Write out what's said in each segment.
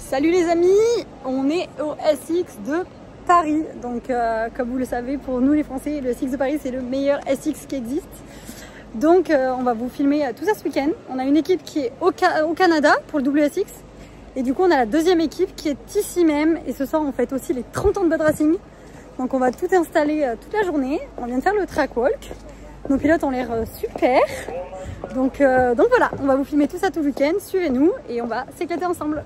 Salut les amis, on est au SX de Paris. Donc comme vous le savez, pour nous les Français, le SX de Paris c'est le meilleur SX qui existe. Donc on va vous filmer tout ça ce week-end. On a une équipe qui est au Canada pour le WSX. Et du coup on a la deuxième équipe qui est ici même. Et ce soir on fête aussi les 30 ans de Bud Racing. Donc on va tout installer toute la journée. On vient de faire le track walk. Nos pilotes ont l'air super. Donc voilà, on va vous filmer tout ça tout le week-end. Suivez-nous et on va s'éclater ensemble.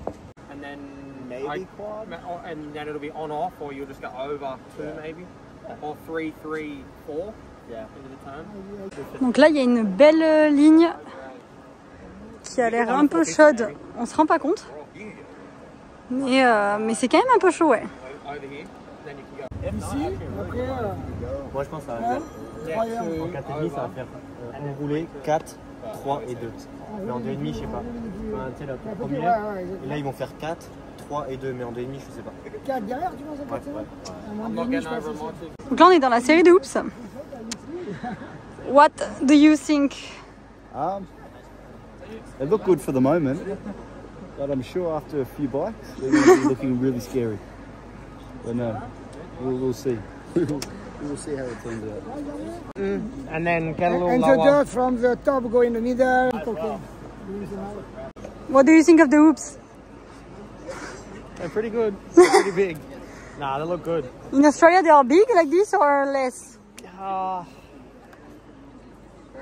Maybe quad? And then it'll be on off, or you'll just go over two maybe, or 3, 3, 4. Yeah. Into the turn. Donc là il y a une belle ligne qui a l'air un peu chaude. On se rend pas compte, mais c'est quand même un peu chaud, ouais. Moi je pense que ça va faire en 4,5 ça va faire enrouler 4, 3 et 2. Mais en 2,5 je sais pas. Tu sais là, le premier, et là ils vont faire 4, 3 et 2, mais en 2,5 je sais pas. 4 derrière tu penses à 4 Donc là on est dans la série de Oops. What do you think? They look good for the moment, but I'm sure after a few bikes they're going to be looking really scary. But no, we'll see. We'll see how it turns out. And then get a little and lower. the dirt from the top go in the middle. Okay. What do you think of the Oops? They're pretty good. They're pretty big. Nah, they look good. In Australia they are big like this or less?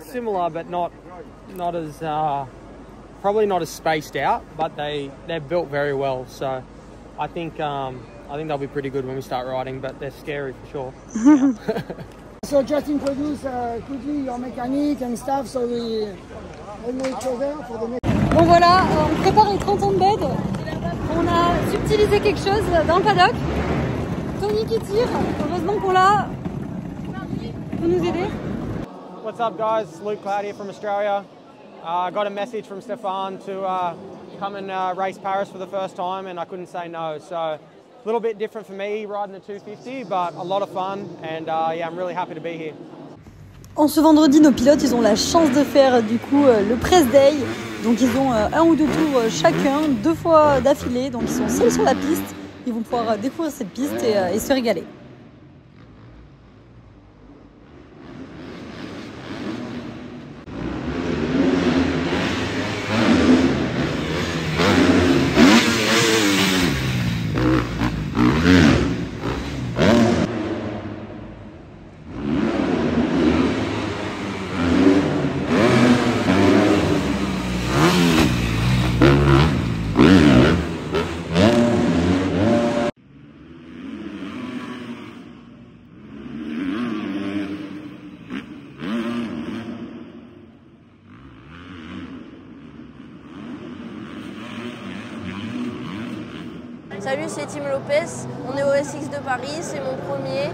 Similar, but not as probably not as spaced out. But they're built very well. So I think they'll be pretty good when we start riding. But they're scary for sure. So just introduce quickly your mechanic and stuff, so we all know each other for the next. Bon voilà, on prépare les 30 ans de Bud. On a subtilisé quelque chose dans le paddock. Tony qui tire, heureusement qu'on l'a. Pour nous aider. What's up, guys? Luke Cloud here from Australia. I got a message from Stefan to come and race Paris for the first time, and I couldn't say no. So a little bit different for me riding the 250, but a lot of fun, and yeah, I'm really happy to be here. En ce vendredi, nos pilotes, ils ont la chance de faire du coup le press day. Donc ils ont un ou deux tours chacun, 2 fois d'affilée. Donc ils sont seuls sur la piste. Ils vont pouvoir découvrir cette piste et se régaler. Salut, c'est Tim Lopez, on est au SX de Paris, c'est mon premier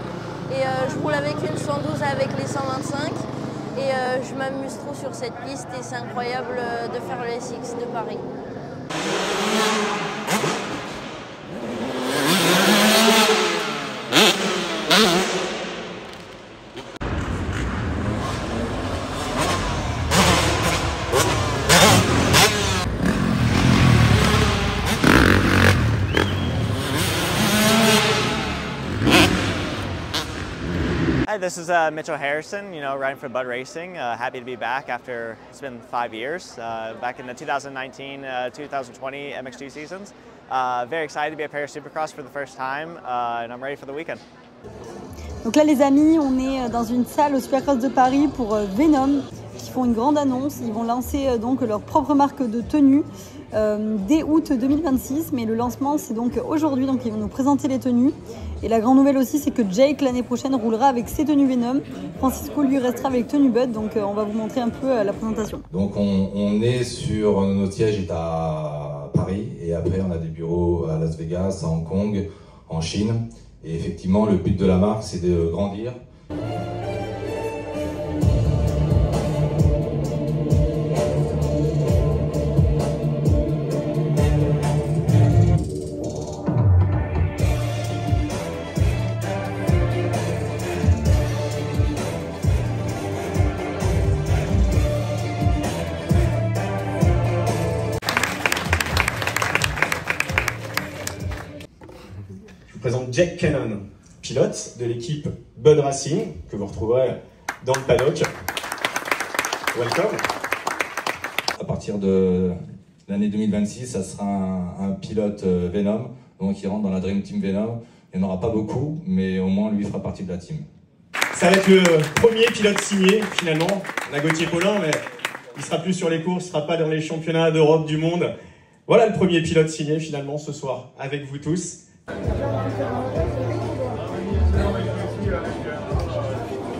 et je roule avec une 112 avec les 125 et je m'amuse trop sur cette piste et c'est incroyable de faire le SX de Paris. Hi, this is Mitchell Harrison, riding for Bud Racing. Happy to be back after, it's been 5 years, back in the 2019-2020 MX2 seasons. Very excited to be at Paris Supercross for the first time, and I'm ready for the weekend. Donc là les amis, on est dans une salle au Supercross de Paris pour Venom, qui font une grande annonce. Ils vont lancer donc leur propre marque de tenue dès août 2026, mais le lancement c'est donc aujourd'hui, donc ils vont nous présenter les tenues. Et la grande nouvelle aussi c'est que Jake l'année prochaine roulera avec ses tenues Venom. Francisco lui restera avec tenue Bud, donc on va vous montrer un peu la présentation. Donc on est sur, notre siège est à Paris et après on a des bureaux à Las Vegas, à Hong Kong, en Chine. Et effectivement le but de la marque c'est de grandir. vous présente Jack Cannon, pilote de l'équipe Bud Racing, que vous retrouverez dans le paddock. Welcome. À partir de l'année 2026, ça sera un pilote Venom, donc il rentre dans la Dream Team Venom. Il n'y en aura pas beaucoup, mais au moins lui fera partie de la team. Ça va être le premier pilote signé, finalement. On a Gauthier Paulin, mais il sera plus sur les courses, il ne sera pas dans les championnats d'Europe, du monde. Voilà le premier pilote signé, finalement, ce soir, avec vous tous.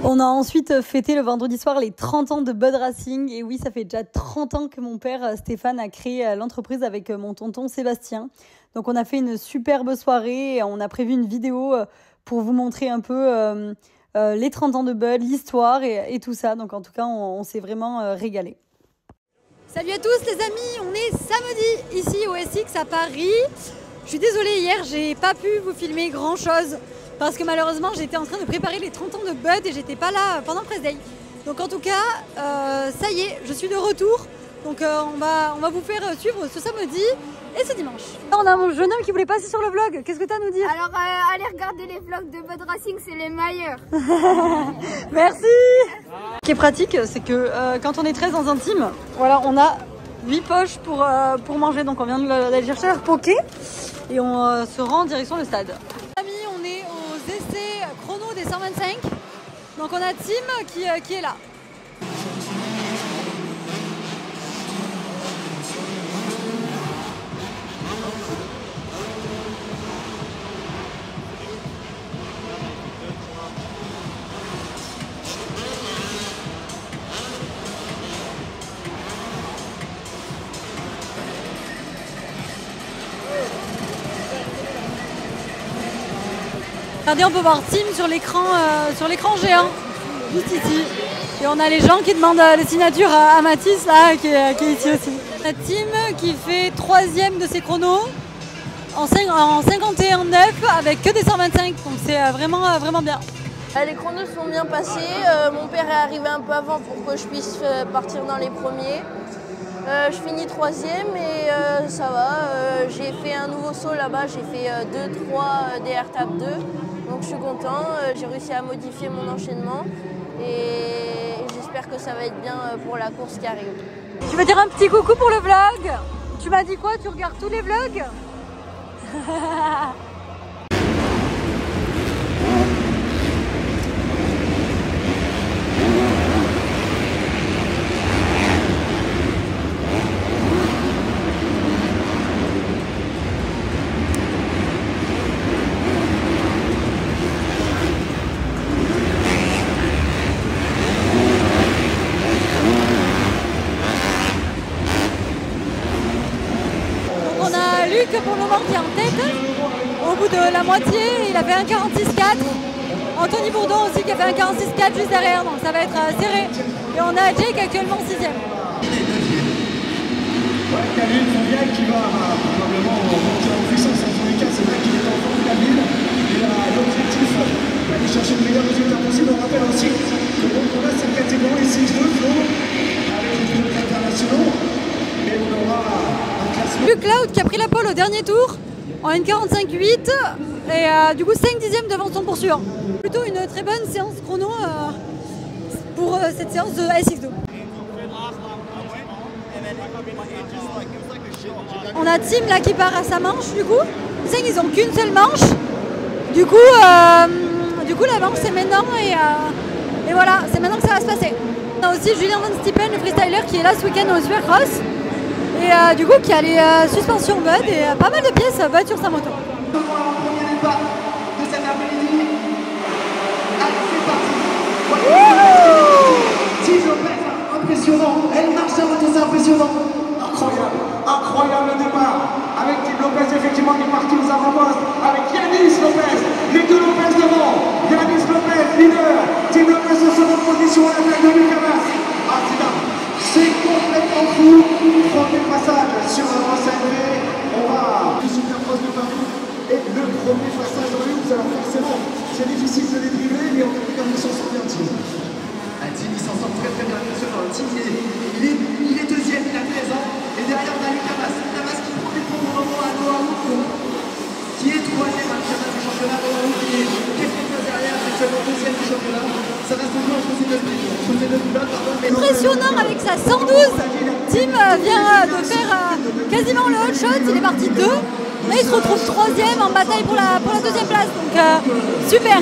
On a ensuite fêté le vendredi soir les 30 ans de Bud Racing. Et oui, ça fait déjà 30 ans que mon père Stéphane a créé l'entreprise avec mon tonton Sébastien. Donc on a fait une superbe soirée et on a prévu une vidéo pour vous montrer un peu les 30 ans de Bud, l'histoire et tout ça. Donc en tout cas, on s'est vraiment régalé. Salut à tous les amis, on est samedi ici au SX à Paris. Je suis désolée, hier j'ai pas pu vous filmer grand chose parce que malheureusement j'étais en train de préparer les 30 ans de Bud et j'étais pas là pendant le press day. Donc en tout cas, ça y est, je suis de retour. Donc on va vous faire suivre ce samedi et ce dimanche. On a un jeune homme qui voulait passer sur le vlog, qu'est-ce que tu as à nous dire? Alors allez regarder les vlogs de Bud Racing, c'est les meilleurs. Merci. Ce qui est pratique, c'est que quand on est 13 dans un team, voilà, on a 8 poches pour manger. Donc on vient d'aller chercher un poké et on se rend en direction du stade. Amis, on est aux essais chrono des 125. Donc on a Tim qui est là. Regardez, on peut voir Tim sur l'écran géant, juste ici. Et on a les gens qui demandent les signatures à Mathis, là, qui est ici aussi. On a Tim qui fait 3e de ses chronos en 51,9 avec que des 125. Donc c'est vraiment bien. Les chronos sont bien passés. Mon père est arrivé un peu avant pour que je puisse partir dans les premiers. Je finis 3e et ça va. J'ai fait un nouveau saut là-bas, j'ai fait 2-3 DR Tab 2. Donc je suis content, j'ai réussi à modifier mon enchaînement et j'espère que ça va être bien pour la course qui arrive. Tu veux dire un petit coucou pour le vlog? Tu m'as dit quoi? Tu regardes tous les vlogs? Luc pour le moment qui est en tête, au bout de la moitié, il a fait un 46,4. Anthony Bourdon aussi qui a fait un 46,4 juste derrière, donc ça va être serré. Et on a Jake actuellement 6e. Khalil Fonvial qui va probablement monter en puissance en tous les cas, c'est vrai qu'il est en forme Khalil. Il a l'objectif d'aller chercher le meilleur résultat possible. On rappelle aussi que on a cette catégorie 6-2 avec les pilotes internationaux. Mais on aura Luc Cloud qui a pris la pole au dernier tour en N45.8 et du coup 5 dixièmes devant son poursuivant. Plutôt une très bonne séance chrono pour cette séance de SX2. On a Tim là qui part à sa manche du coup. Tu sais qu'ils n'ont qu'une seule manche. Du coup la manche c'est maintenant et voilà, c'est maintenant que ça va se passer. On a aussi Julien Van Stippen, le freestyler qui est là ce week-end au Supercross. Et du coup qui a les suspensions Bud et pas mal de pièces Bud sur sa moto. Premier départ de cet après-midi. Allez, c'est parti. Tim Lopez, impressionnant. Elle marche sa moto, c'est impressionnant. Incroyable départ. Avec Tim Lopez effectivement qui est parti aux avant-postes. Avec Yanis Lopez, les deux Lopez devant. Yanis Lopez, leader. Tim Lopez en seconde position à l'attaque de Lucas. Ah putain, c'est complètement fou. Premier passage sur le Rossalvé. On va du Supercross de Paris. Et le premier passage en luxe. Alors forcément, c'est difficile de les dribbler, mais en tout cas, ils s'en sortent bien, Tim. Tim, il s'en sort très très bien. Tim, il est deuxième, il a 13 ans. Et derrière, on a Lucas Mas. Lucas Mas qui prend des points pour le moment à Noah, qui est troisième à Lucas Mas. Victor avec sa 112. Tim vient de faire quasiment le hot shot, il est parti 2. Là il se retrouve 3e en bataille pour la deuxième place, donc super.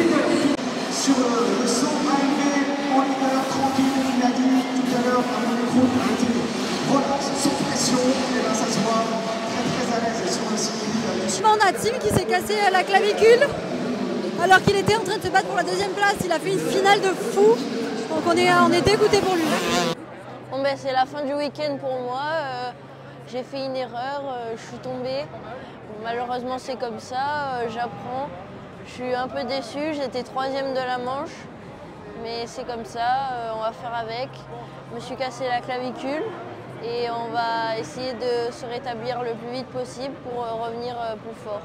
Sur le son arrivé, on est tranquille, il a dit tout à l'heure à mon micro, il a dit voilà, sans pression, et là ça se voit très à l'aise sur le circuit. On a Tim qui s'est cassé la clavicule alors qu'il était en train de se battre pour la deuxième place. Il a fait une finale de fou, donc on est dégoûté pour lui. Bon ben c'est la fin du week-end pour moi. J'ai fait une erreur, je suis tombée. Bon, malheureusement c'est comme ça, j'apprends. Je suis un peu déçue, j'étais 3e de la manche, mais c'est comme ça, on va faire avec. Je me suis cassé la clavicule et on va essayer de se rétablir le plus vite possible pour revenir plus fort.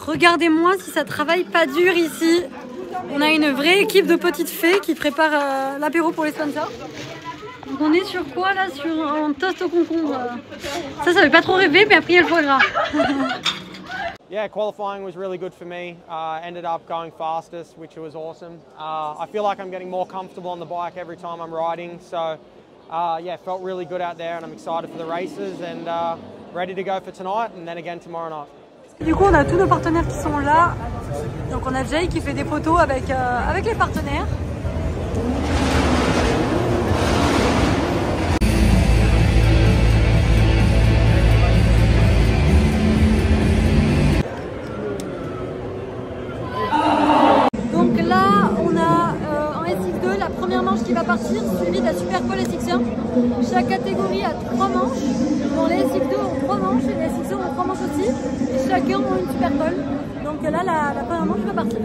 Regardez-moi si ça travaille pas dur ici. On a une vraie équipe de petites fées qui prépare l'apéro pour les sponsors. Donc on est sur quoi là? Sur un toast au concombre. Ça fait pas trop rêver, mais après il y a le foie gras. Yeah, qualifying was really good for me. Ended up going fastest, which was awesome. I feel like I'm getting more comfortable on the bike every time I'm riding. So yeah, felt really good out there and I'm excited for the races and ready to go for tonight and then again tomorrow night. Du coup, on a tous nos partenaires qui sont là. Donc on a Jay qui fait des photos avec les partenaires. Donc là, on a en SX2 la première manche qui va partir, suivie de la Super Pole SX1. Chaque catégorie a 3 manches. Bon, les SX2 ont 3 manches et les SX1 ont 3 manches aussi. Et chacun a une Super Pole. Donc là, la première manche va partir.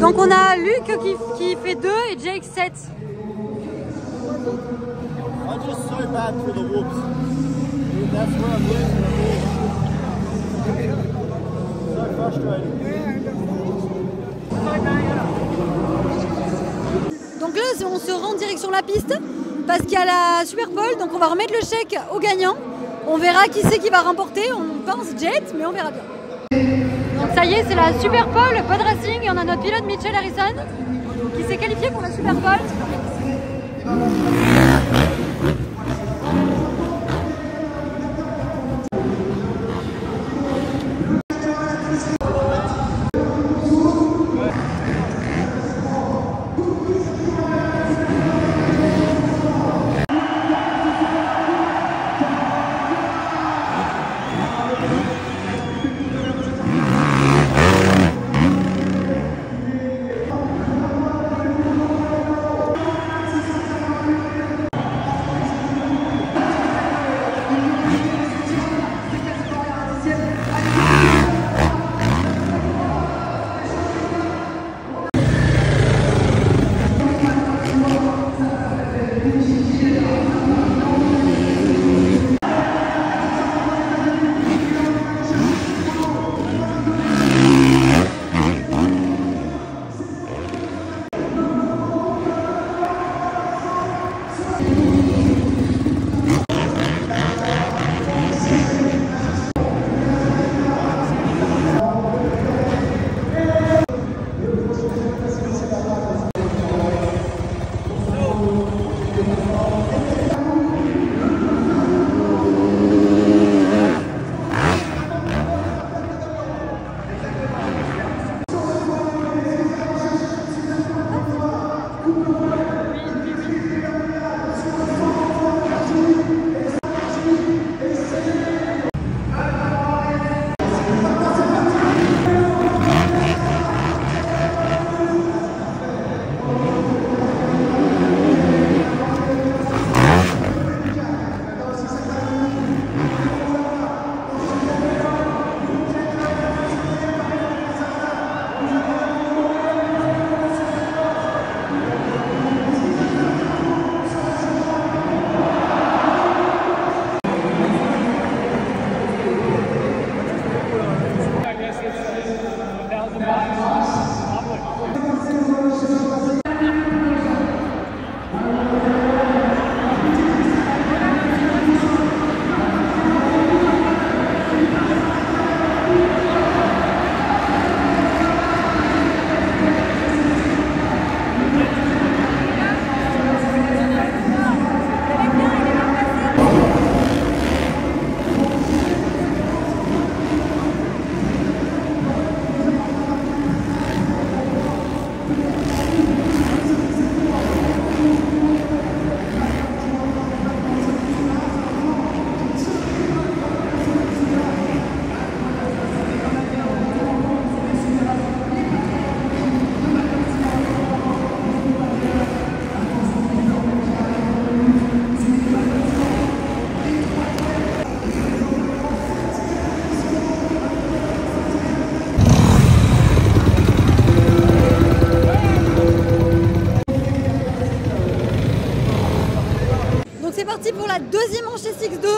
Donc on a Luc qui fait 2 et Jake 7. Donc là on se rend en direction de la piste parce qu'il y a la Super Pole, donc on va remettre le chèque au gagnant. On verra qui c'est qui va remporter, on pense Jet, mais on verra bien. Donc ça y est, c'est la Super Pole Pod Racing et on a notre pilote Mitchell Harrison qui s'est qualifié pour la Super Pole. deuxième manche SX2.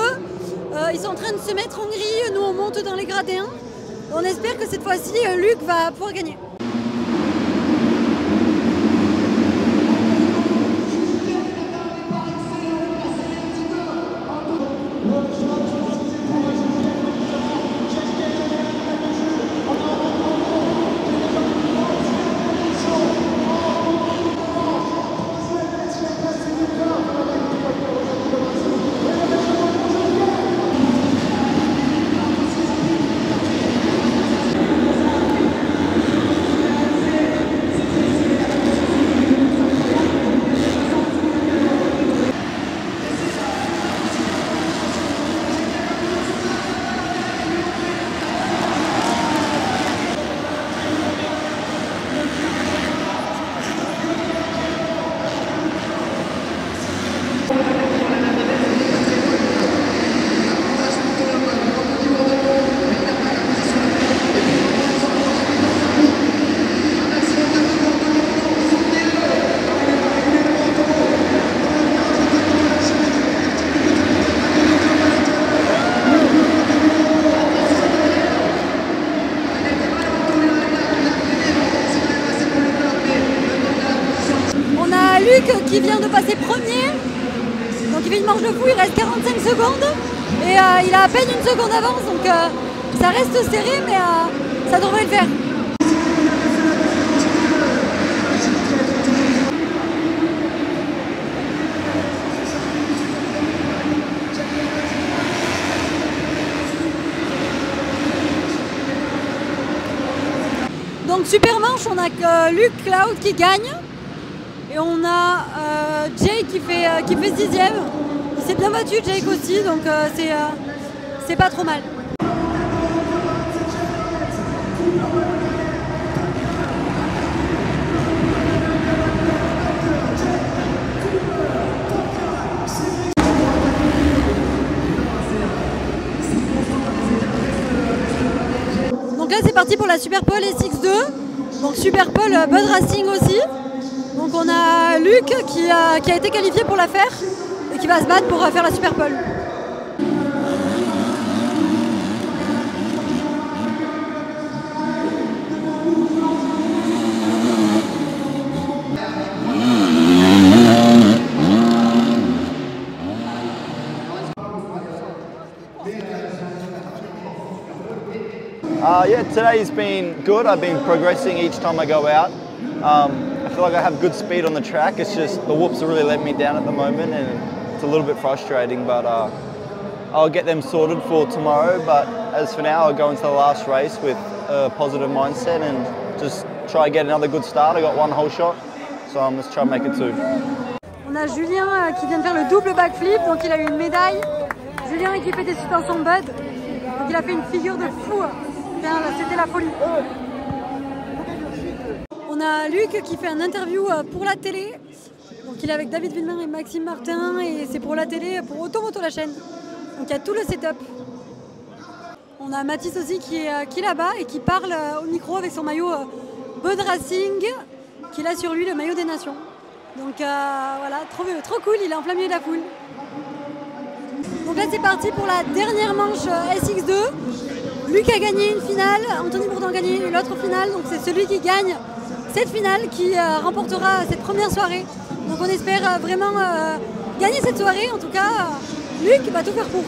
Ils sont en train de se mettre en grille, nous on monte dans les gradins. On espère que cette fois-ci, Luc va pouvoir gagner. Qui vient de passer premier, donc il fait une manche de fou, il reste 45 secondes et il a à peine une seconde d'avance, donc ça reste serré mais ça devrait le faire. Donc super manche, on a que Luc Cloud qui gagne. Et on a Jake qui fait 6ème. Il s'est bien battu, Jake aussi, donc c'est pas trop mal. Donc là c'est parti pour la Super Pole SX2. Donc Super Pole Bud Racing aussi. Donc on a Luc qui a été qualifié pour la faire et qui va se battre pour faire la Super Pole. Yeah, today's been good. I've been progressing each time I go out. I feel like I have good speed on the track. It's just the whoops are really letting me down at the moment, and it's a little bit frustrating. But I'll get them sorted for tomorrow. But as for now, I'll go into the last race with a positive mindset and just try to get another good start. I got one whole shot, so let's try and make it two. On a Julien qui vient de faire le double backflip, donc il a eu une médaille. Julien équipé des suspensions Bud, donc il a fait une figure de fou. C'était la folie. On a Luc qui fait un interview pour la télé. Donc il est avec David Villemin et Maxime Martin et c'est pour la télé, pour Automoto la chaîne. Donc il y a tout le setup. On a Mathis aussi qui est là-bas et qui parle au micro avec son maillot Bud Racing, qu'il a sur lui le maillot des nations. Donc voilà, trop cool, il est en plein milieu de la foule. Donc là c'est parti pour la dernière manche SX2. Luc a gagné une finale, Anthony Bourdon a gagné l'autre finale, donc c'est celui qui gagne cette finale qui remportera cette première soirée. Donc on espère vraiment gagner cette soirée, en tout cas Luc va tout faire pour.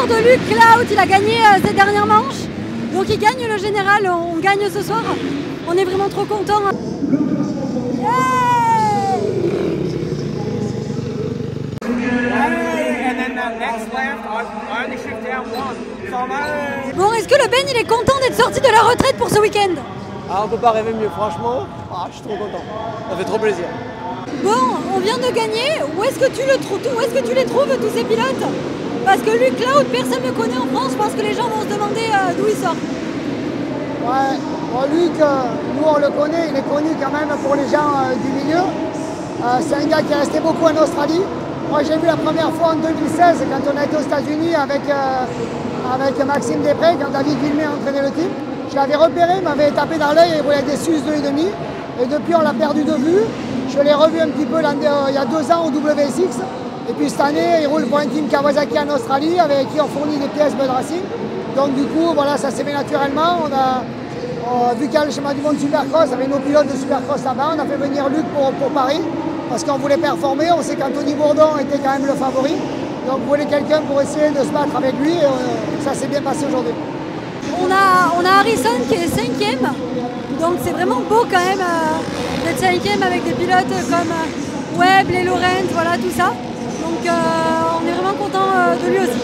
victoire de Luc Clout, il a gagné cette dernière manche. Donc il gagne le général, on gagne ce soir. On est vraiment trop contents. Bon, est-ce que le Ben il est content d'être sorti de la retraite pour ce week-end? Ah, on peut pas rêver mieux, franchement. Ah, je suis trop content. Ça fait trop plaisir. Bon, on vient de gagner. Où est-ce que tu les trouves tous ces pilotes? Parce que Luc Clout, personne ne le connaît en France. Je pense que les gens vont se demander d'où il sort. Ouais, bon, Luc, nous on le connaît. Il est connu quand même pour les gens du milieu. C'est un gars qui est resté beaucoup en Australie. Moi j'ai vu la première fois en 2016 quand on a été aux États-Unis avec Maxime Després, quand David Villemé entraînait le team. Je l'avais repéré, il m'avait tapé dans l'œil et il roulait des SUS 2,5. Et depuis on l'a perdu de vue. Je l'ai revu un petit peu il y a 2 ans au WSX. Et puis cette année, il roule pour un team Kawasaki en Australie avec qui on fournit des pièces Bud Racing. Donc du coup, voilà, ça s'est fait naturellement. Vu qu'il y a le schéma du monde Supercross, avec nos pilotes de Supercross là-bas, on a fait venir Luc pour Paris. Parce qu'on voulait performer, on sait qu'Anthony Bourdon était quand même le favori. Donc on voulait quelqu'un pour essayer de se battre avec lui et ça s'est bien passé aujourd'hui. On a Harrison qui est 5e, donc c'est vraiment beau quand même d'être 5e avec des pilotes comme Webb, les Laurent, voilà tout ça. Donc on est vraiment content de lui aussi.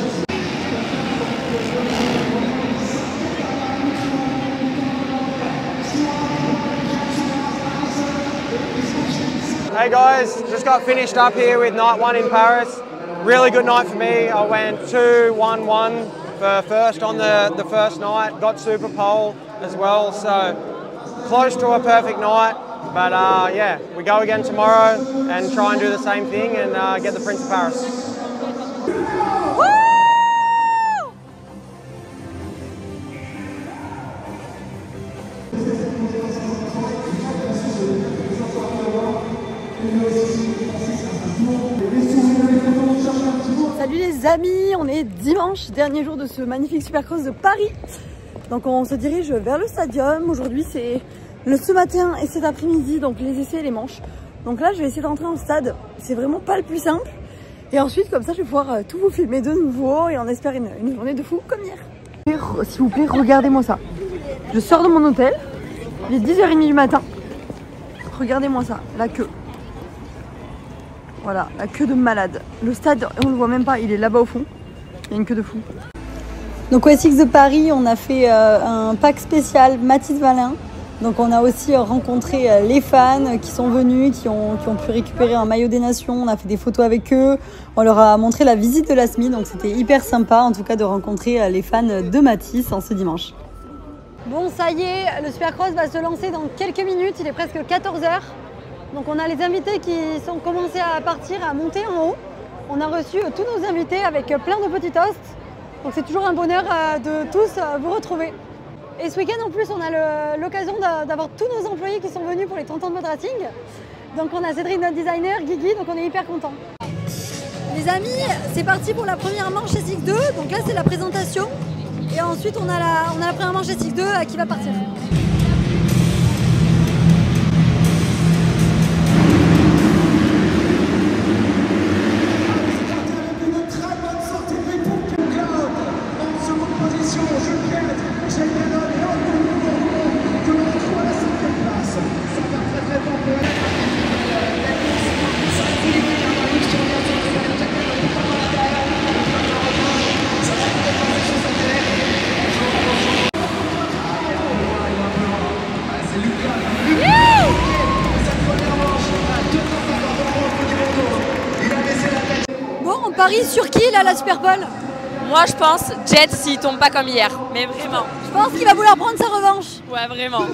Hey guys, just got finished up here with night 1 in Paris. Really good night for me. I went 2-1-1 for first on the first night. Got super pole as well, so close to a perfect night. But yeah, we go again tomorrow and try and do the same thing and get the Prince of Paris. Salut les amis, on est dimanche, dernier jour de ce magnifique Supercross de Paris. Donc on se dirige vers le stadium. Aujourd'hui c'est ce matin et cet après-midi, donc les essais et les manches. Donc là je vais essayer de rentrer en stade, c'est vraiment pas le plus simple. Et ensuite comme ça je vais pouvoir tout vous filmer de nouveau et on espère une journée de fou comme hier. S'il vous plaît, regardez-moi ça. Je sors de mon hôtel, il est 10h30 du matin. Regardez-moi ça, la queue. Voilà, la queue de malade. Le stade, on le voit même pas, il est là-bas au fond. Il y a une queue de fou. Donc au SX de Paris, on a fait un pack spécial Mathis Valin. Donc on a aussi rencontré les fans qui sont venus, qui ont pu récupérer un maillot des nations. On a fait des photos avec eux. On leur a montré la visite de la SMI. Donc c'était hyper sympa en tout cas de rencontrer les fans de Mathis en ce dimanche. Bon, ça y est, le Supercross va se lancer dans quelques minutes. Il est presque 14h. Donc on a les invités qui sont commencés à partir, à monter en haut. On a reçu tous nos invités avec plein de petits toasts. Donc c'est toujours un bonheur de tous vous retrouver. Et ce week-end en plus on a l'occasion d'avoir tous nos employés qui sont venus pour les 30 ans de Bud Racing. Donc on a Cédric, notre designer, Guigui, donc on est hyper contents. Les amis, c'est parti pour la première manche SX2. Donc là c'est la présentation. Et ensuite on a la première manche SX2 qui va partir. Paris sur qui là, la Super Bowl? Moi je pense Jet s'il tombe pas comme hier, mais vraiment. Je pense qu'il va vouloir prendre sa revanche. Ouais, vraiment.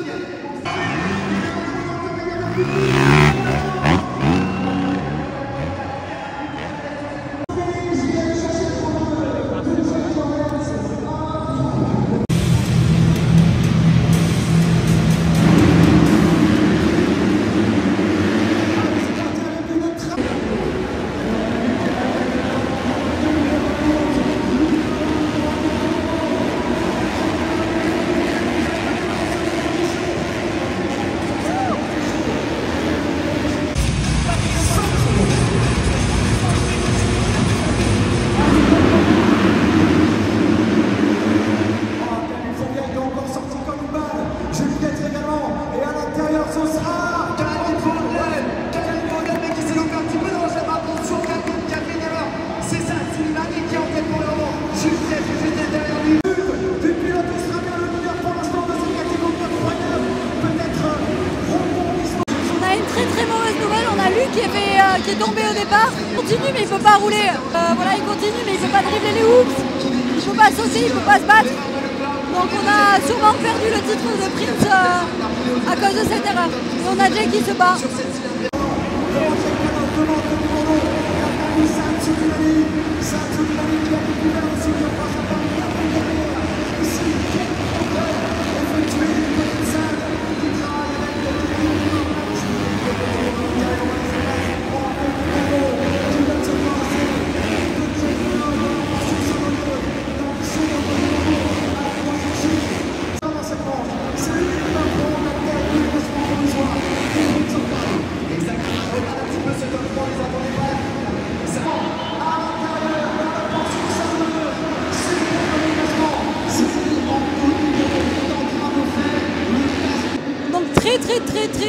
qui est tombé au départ. Il continue mais il ne peut pas rouler. Voilà, il continue mais il ne peut pas dribbler les hoops. Il ne peut pas sauter, il ne peut pas se battre. Donc on a sûrement perdu le titre de Prince à cause de cette erreur. Et on a Jake qui se bat.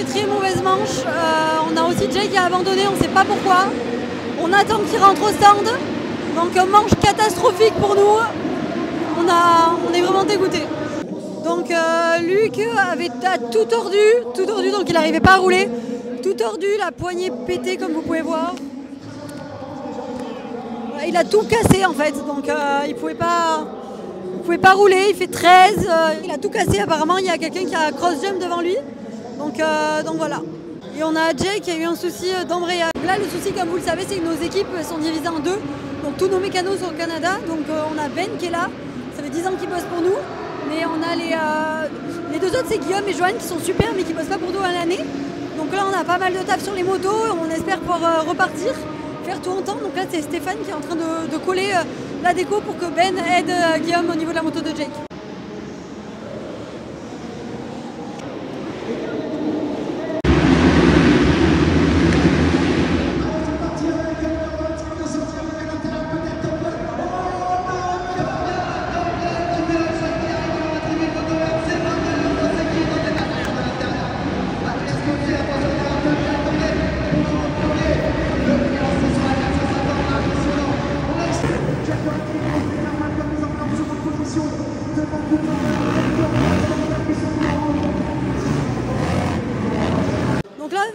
Très mauvaise manche. On a aussi Jake qui a abandonné, on ne sait pas pourquoi. On attend qu'il rentre au stand. Donc manche catastrophique pour nous. On est vraiment dégoûtés. Donc Luc avait tout tordu, donc il n'arrivait pas à rouler. Tout tordu, la poignée pétée comme vous pouvez voir. Il a tout cassé en fait, donc il pouvait pas rouler, il fait 13. Il a tout cassé apparemment, il y a quelqu'un qui a cross-jump devant lui. Donc voilà. Et on a Jake qui a eu un souci d'embrayage. Là le souci comme vous le savez c'est que nos équipes sont divisées en deux. Donc tous nos mécanos sont au Canada. Donc on a Ben qui est là. Ça fait 10 ans qu'il bosse pour nous. Mais on a les deux autres c'est Guillaume et Joanne qui sont super mais qui bossent pas pour nous à l'année. Donc là on a pas mal de taf sur les motos. On espère pouvoir repartir, faire tout en temps. Donc là c'est Stéphane qui est en train de coller la déco pour que Ben aide Guillaume au niveau de la moto de Jake.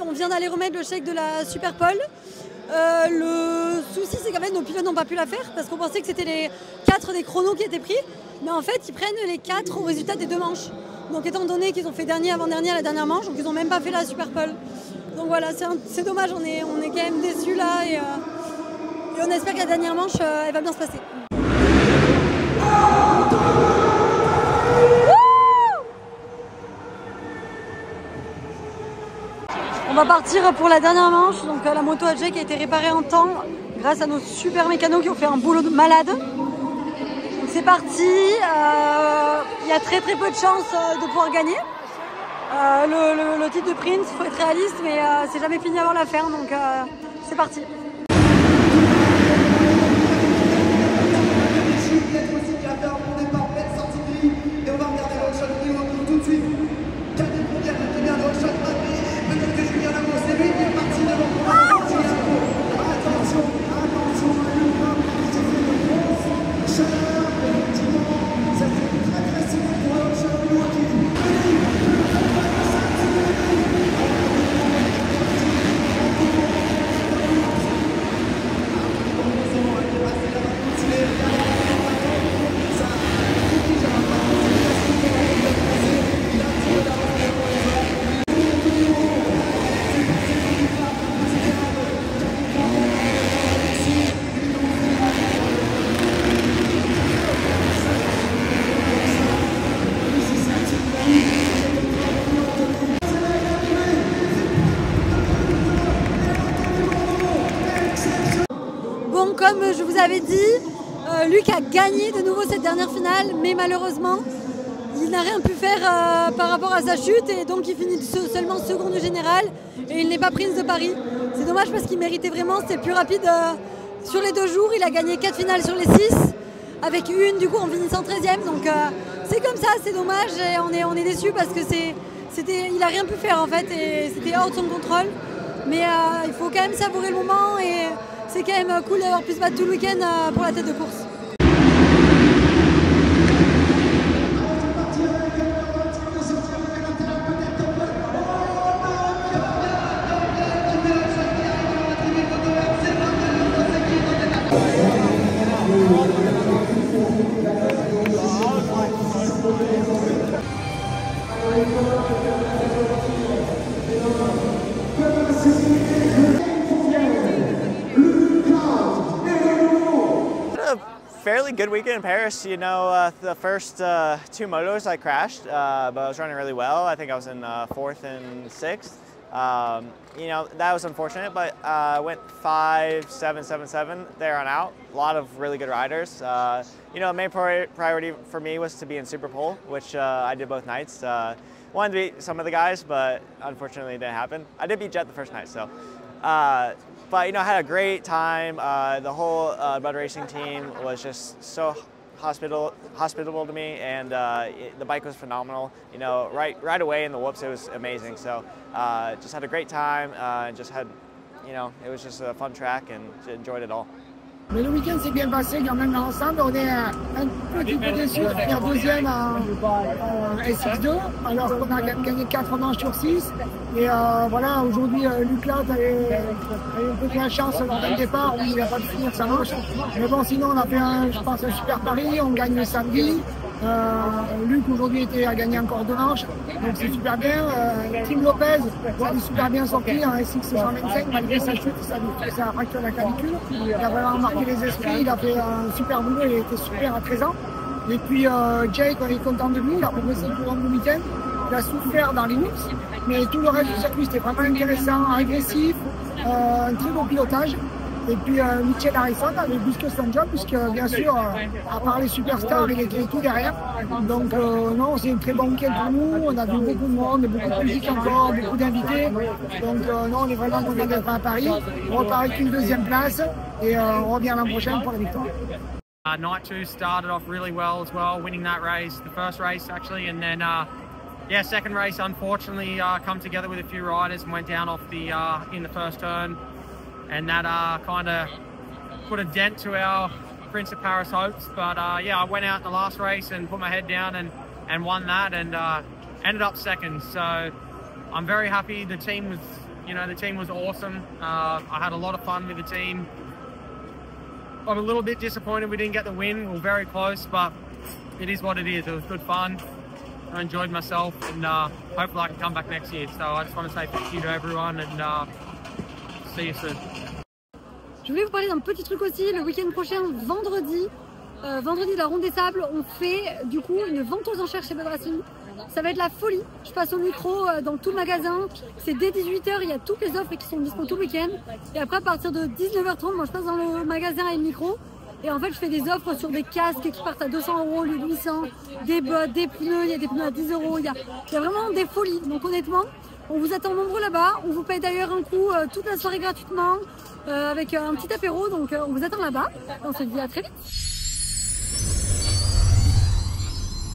On vient d'aller remettre le chèque de la Superpole. Le souci c'est qu'en fait nos pilotes n'ont pas pu la faire parce qu'on pensait que c'était les 4 des chronos qui étaient pris. Mais en fait ils prennent les 4 au résultat des 2 manches. Donc étant donné qu'ils ont fait dernier avant-dernier à la dernière manche, donc ils n'ont même pas fait la Superpole. Donc voilà, c'est dommage, on est quand même déçus là et on espère que la dernière manche elle va bien se passer. On va partir pour la dernière manche, donc la moto à Jake a été réparée en temps grâce à nos super mécanos qui ont fait un boulot de malade. Donc c'est parti, il y a très peu de chances de pouvoir gagner. Le titre de Prince, il faut être réaliste, mais c'est jamais fini avant la fin, donc c'est parti. Comme je vous avais dit, Luc a gagné de nouveau cette dernière finale, mais malheureusement, il n'a rien pu faire par rapport à sa chute et donc il finit seulement second du général et il n'est pas Prince de Paris. C'est dommage parce qu'il méritait vraiment, c'était le plus rapide sur les 2 jours. Il a gagné 4 finales sur les 6, avec une du coup en finissant 13e. Donc c'est comme ça, c'est dommage et on est déçus parce que il n'a rien pu faire en fait et c'était hors de son contrôle. Mais il faut quand même savourer le moment et c'est quand même cool d'avoir pu se battre tout le week-end pour la tête de course. really good weekend in Paris. You know, the first 2 motos I crashed, but I was running really well. I think I was in 4th and 6th. You know, that was unfortunate, but I went 5, 7, 7, 7 there on out. A lot of really good riders. You know, main priority for me was to be in Super Pole, which I did both nights. Wanted to beat some of the guys, but unfortunately it didn't happen. I did beat Jet the first night, so. But you know, I had a great time. The whole Bud Racing team was just so hospitable to me, and the bike was phenomenal. You know, right away in the whoops, it was amazing. So just had a great time. Just had, you know, it was just a fun track, and enjoyed it all. Mais le week-end s'est bien passé quand même dans l'ensemble. On est un petit peu déçus de faire deuxième en SX2, alors qu'on a gagné 4 manches sur 6. Et voilà, aujourd'hui, Luc Latte a eu un peu de la chance lors d'un départ où il n'a pas pu finir sa manche. Mais bon, sinon, on a fait, je pense, un super pari. On gagne le samedi. Luc aujourd'hui a gagné encore 2 manches, donc c'est super bien. Tim Lopez est super bien sorti en SX 125 malgré sa chute, sa fracture de la clavicule. Il a vraiment marqué les esprits, il a fait un super boulot, il était super à 13 ans. Et puis Jake, on est content de lui, il a progressé pour un bon week-end. Il a souffert dans les whoops, mais tout le reste du circuit c'était vraiment intéressant, agressif, un très bon pilotage. Et puis Mitchell Harrison avait plus que son job, puisque bien sûr, à part les superstars, il était tout derrière. Donc non, c'est un très bon week-end pour nous. On a vu beaucoup de monde, beaucoup de musique encore, beaucoup d'invités. Donc non, on est vraiment content d'être à Paris. On repart avec une 2e place et on revient l'an prochain pour la victoire. Night 2 started off really well as well, winning that race, the first race actually, and then yeah, second race unfortunately come together with a few riders and went down off the in the first turn. And that kind of put a dent to our Prince of Paris hopes. But yeah, I went out in the last race and put my head down and won that, and ended up second. So I'm very happy. The team was, you know, the team was awesome. I had a lot of fun with the team. I'm a little bit disappointed we didn't get the win. We were very close, but it is what it is. It was good fun. I enjoyed myself, and hopefully I can come back next year. So I just want to say thank you to everyone, and see you soon. Je voulais vous parler d'un petit truc aussi. Le week-end prochain, vendredi de la Ronde des Sables, on fait du coup une vente aux enchères chez Bud Racing. Ça va être la folie. Je passe au micro dans tout le magasin. C'est dès 18 h, il y a toutes les offres qui sont disponibles tout le week-end. Et après, à partir de 19 h 30, moi je passe dans le magasin avec le micro. Et en fait, je fais des offres sur des casques qui partent à 200 €, au lieu de 800, des bottes, des pneus. Il y a des pneus à 10 €. Il y a vraiment des folies. Donc honnêtement, on vous attend nombreux là-bas. On vous paye d'ailleurs un coup toute la soirée gratuitement avec un petit apéro. Donc on vous attend là-bas. On se dit à très vite.